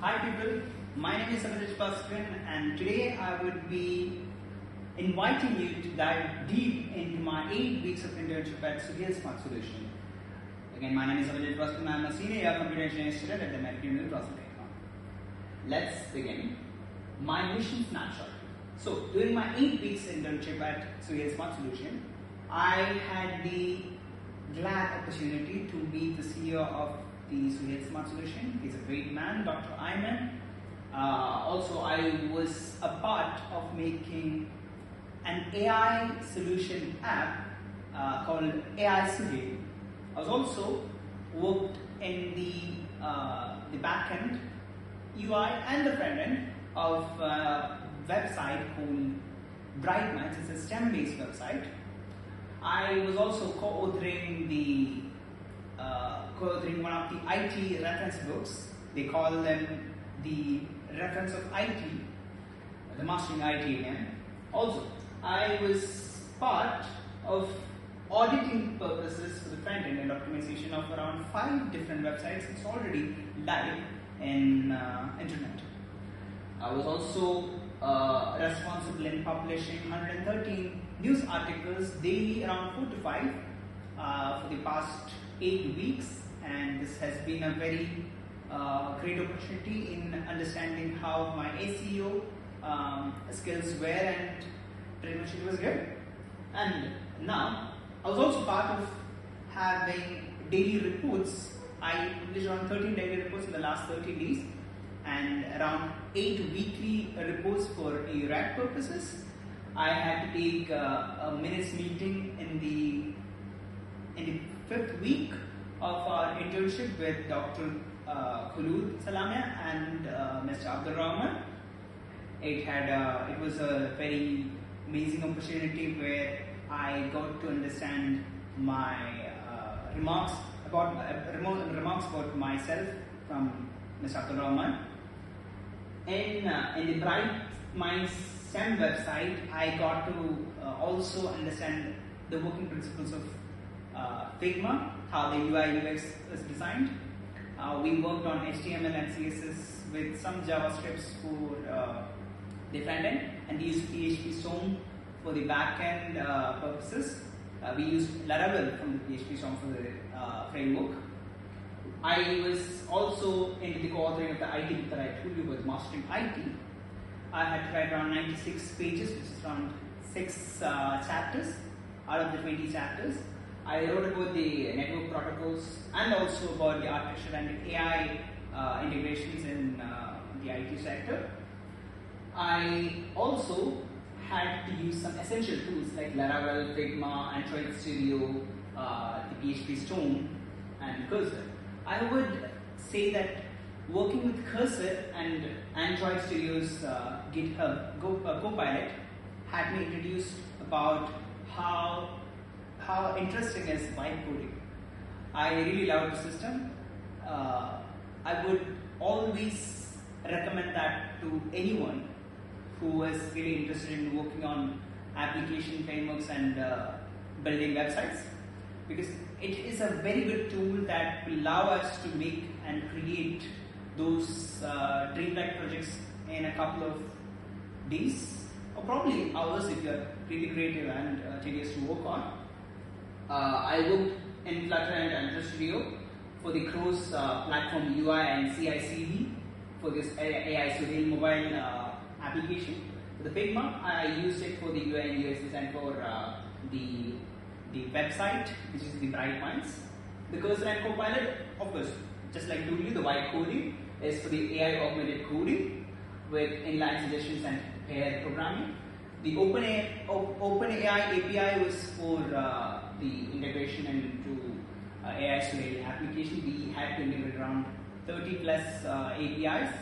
Hi people, my name is Abdulrahman and today I would be inviting you to dive deep into my 8 weeks of internship at Suhail Smart Solutions. Again, my name is Abdulrahman. I am a senior computer engineering student at the American University. Let's begin. My mission snapshot. So, during my 8 weeks internship at Suhail Smart Solutions, I had the glad opportunity to meet the CEO of the Suhail Smart Solutions. He's a great man, Dr. Ayman. Also, I was a part of making an AI solution app called AI Suhail. I was also worked in the backend UI and the front end of a website called Bright Minds. It's a STEM-based website. I was also co-authoring one of the IT reference books. They call them the reference of IT, the Mastering IT again. Also, I was part of auditing purposes for the front end and optimization of around 5 different websites. It's already live in internet. I was also responsible in publishing 113 news articles daily, around 4 to 5 for the past 8 weeks, and this has been a very great opportunity in understanding how my SEO skills were, and pretty much it was good. And now I was also part of having daily reports. I published around 13 daily reports in the last 30 days and around 8 weekly reports for URAC purposes. I had to take a minutes meeting in the 5th week of our internship with Dr. Salamia and Mr. Abdulrahman. It was a very amazing opportunity where I got to understand my remarks about myself from Mr. Abdulrahman. In the Bright Minds STEM website, I got to also understand the working principles of Khaimah, how the UI UX is designed. We worked on HTML and CSS with some JavaScripts for the front end, and we used PHP-style for the back end purposes. We used Laravel from the PHP-style for the framework. I was also into the co-authoring of the IT book that I told you was Mastering IT. I had to write around 96 pages, which is around 6 chapters out of the 20 chapters. I wrote about the network protocols and also about the architecture and the AI integrations in the IT sector. I also had to use some essential tools like Laravel, Figma, Android Studio, the PHP-style, and Cursor. I would say that working with Cursor and Android Studio's GitHub Copilot had me introduced about how interesting is vibe coding. I really love the system. I would always recommend that to anyone who is really interested in working on application frameworks and building websites, because it is a very good tool that will allow us to make and create those dreamlike projects in a couple of days or probably hours if you are really creative and tedious to work on. I worked in Flutter and Android Studio for the cross-platform UI and CI/CD for this AI Suhail mobile application. For the Figma, I used it for the UI and UX design for the website, which is the Bright Minds. The Cursor and Copilot, of course, just like I told you, the vibe coding is for the AI augmented coding with inline suggestions and pair programming. The OpenAI API was for the integration into AI Suhail application. We had to integrate around 30 plus APIs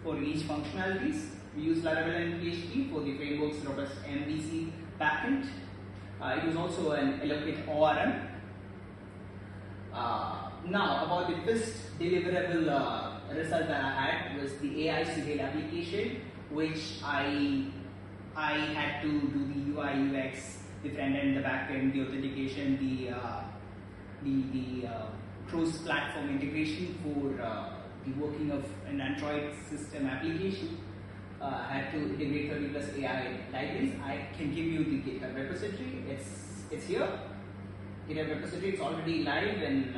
for each functionalities. We use Laravel and PHP for the framework's robust MVC backend. It was also an Allocate ORM. Now, about the first deliverable result that I had was the AI Suhail application, which I had to do the UI UX, the front end, the back end, the authentication, the cross-platform integration for the working of an Android system application. Had to integrate 30 plus AI libraries. I can give you the GitHub repository. It's here. GitHub repository. It's already live and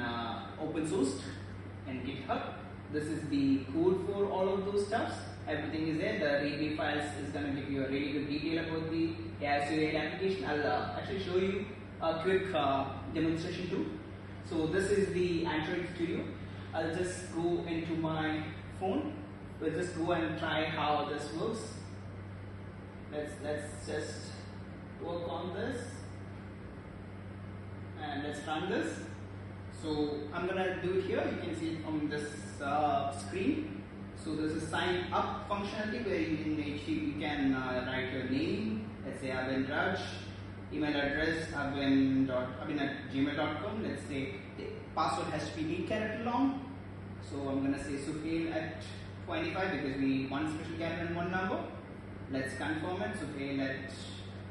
open sourced in GitHub. This is the code for all of those stuffs. Everything is there. The README files is going to give you a really good detail about the AI application. I'll actually show you a quick demonstration too. So this is the Android Studio. I'll just go into my phone. We'll just go and try how this works. Let's just work on this and let's run this. So I'm gonna do it here. You can see it on this screen. So this is sign up functionality where you can write your name. Let's say Abin Raj, email address abin@gmail.com. Let's say the password has to be 8 character long. So I'm gonna say Suhail at 25 because we need one special character and one number. Let's confirm it. Suhail at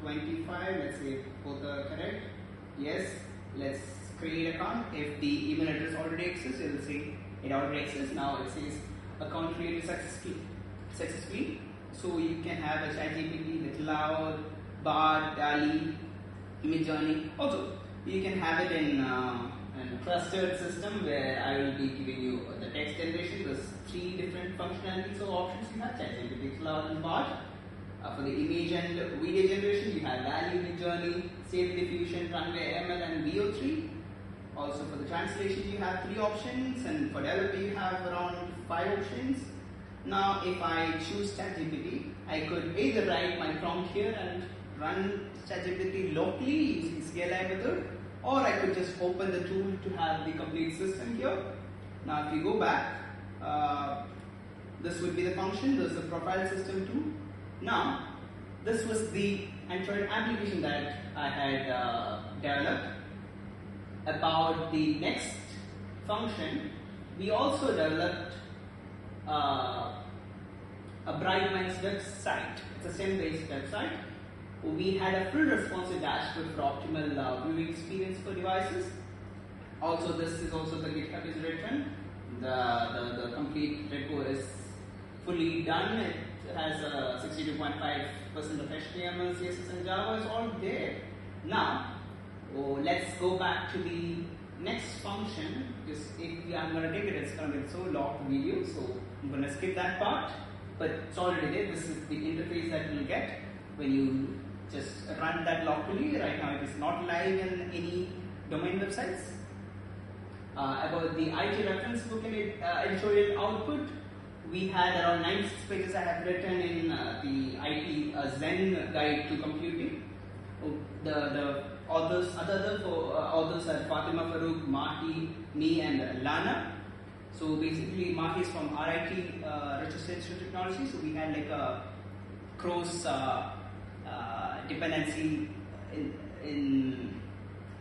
25. Let's say both are correct. Yes. Let's create account. If the email address already exists, it will say it already exists. Now it says account created successfully. So you can have a ChatGPT, Cloud, Bard, DALL-E, Image Journey. Also, you can have it in a clustered system where I will be giving you the text generation. There's 3 different functionalities or options you have: ChatGPT, Cloud, and Bard. For the image and video generation, you have DALL-E, Image Journey, Save Diffusion, Runway ML, and VO3. Also for the translation, you have 3 options, and for development, you have around 5 options. Now, if I choose ChatGPT, I could either write my prompt here and run ChatGPT locally using CLI method, or I could just open the tool to have the complete system here. Now, if you go back, this would be the function. There's the profile system too. Now, this was the Android application that I had developed. About the next function, we also developed a Brightminds website. It's a STEM-based website. We had a full responsive dashboard for optimal viewing experience for devices. Also, this is also the GitHub is written. The complete repo is fully done. It has 62.5% of HTML, CSS, and Java is all there. Now, let's go back to the next function. Just if I'm going to take it, it's going to be so long video, so I'm going to skip that part. But it's already there. This is the interface that you'll get when you just run that locally. Right now, it is not live in any domain websites. About the IT reference book and editorial output, we had around 96 pages I have written in the IT Zen guide to computing. The authors are Fatima Farooq, Mahi, me, and Lana. So basically, Mahi is from RIT, Rochester Institute of Technology. So we had like a cross dependency in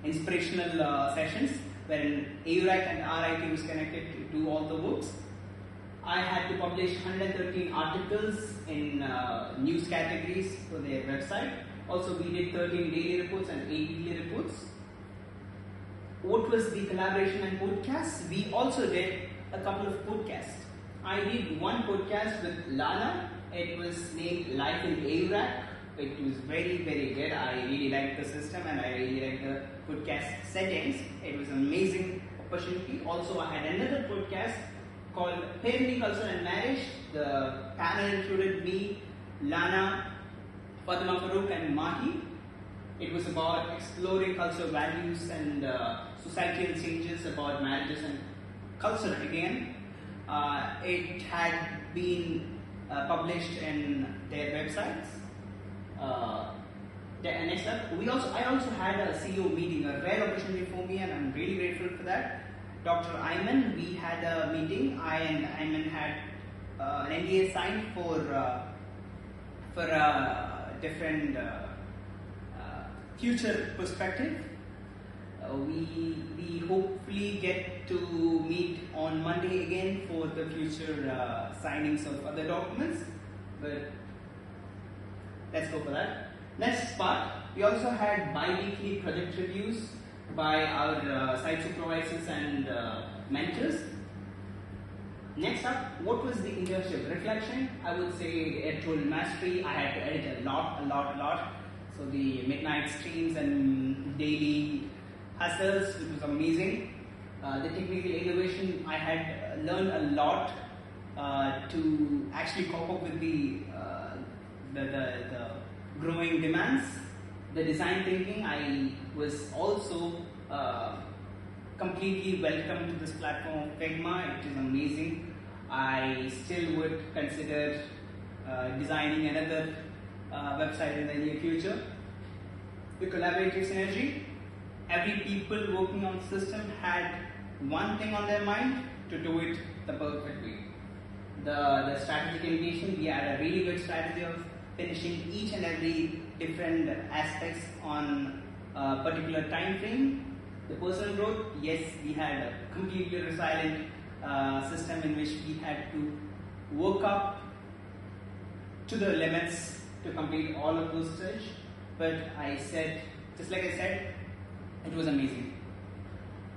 inspirational sessions wherein AURAC and RIT was connected to do all the works. I had to publish 113 articles in news categories for their website. Also, we did 13 daily reports and 8 weekly reports. What was the collaboration and podcasts? We also did a couple of podcasts. I did one podcast with Lana. It was named Life in AURAC. It was very, very good. I really liked the system and I really liked the podcast settings. It was an amazing opportunity. Also, I had another podcast called Parenting, Culture and Marriage. The panel included me, Lana, Fatima Farooq and Mahi. It was about exploring cultural values and societal changes about marriages and culture again. It had been published in their websites. Next up, I also had a CEO meeting, a rare opportunity for me, and I'm really grateful for that. Dr. Ayman, we had a meeting. I and Ayman had an NDA signed for a different future perspective. We hopefully get to meet on Monday again for the future signings of other documents, but let's go for that. Next part, we also had bi-weekly project reviews by our site supervisors and mentors. Next up, what was the internship reflection? I would say editorial mastery. I had to edit a lot. So the midnight streams and daily hustles, which was amazing. The technical innovation, I had learned a lot to actually cope up with the growing demands. The design thinking, I was also completely welcome to this platform of Khaimah. It is amazing. I still would consider designing another website in the near future. The collaborative synergy. Every people working on the system had one thing on their mind, to do it the perfect way. The strategic innovation, we had a really good strategy of finishing each and every different aspects on a particular time frame. The personal growth, yes, we had a completely resilient system in which we had to work up to the limits to complete all of those stage. But I said, just like I said, it was amazing.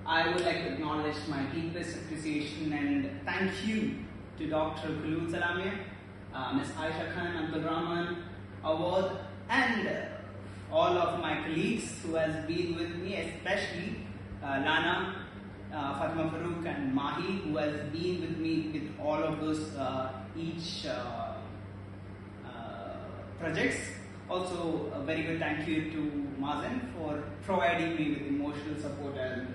I would like to acknowledge my deepest appreciation and thank you to Dr. Khulud Salamia, Ms. Ayesha Khan, Abdulrahman, Awad, and all of my colleagues who has been with me, especially Lana, Fatima Farooq and Mahi, who has been with me with all of those each projects. Also, a very good thank you to Mazen for providing me with emotional support and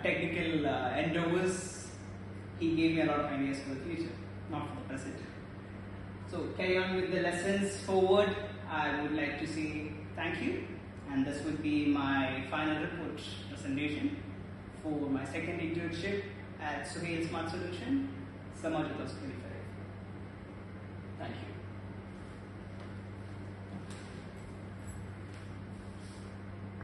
technical endeavors. He gave me a lot of ideas for the future, not for the present. So, carry on with the lessons forward. I would like to say thank you, and this would be my final report presentation for my second internship at Suhail Smart Solutions, summer 2025. Thank you.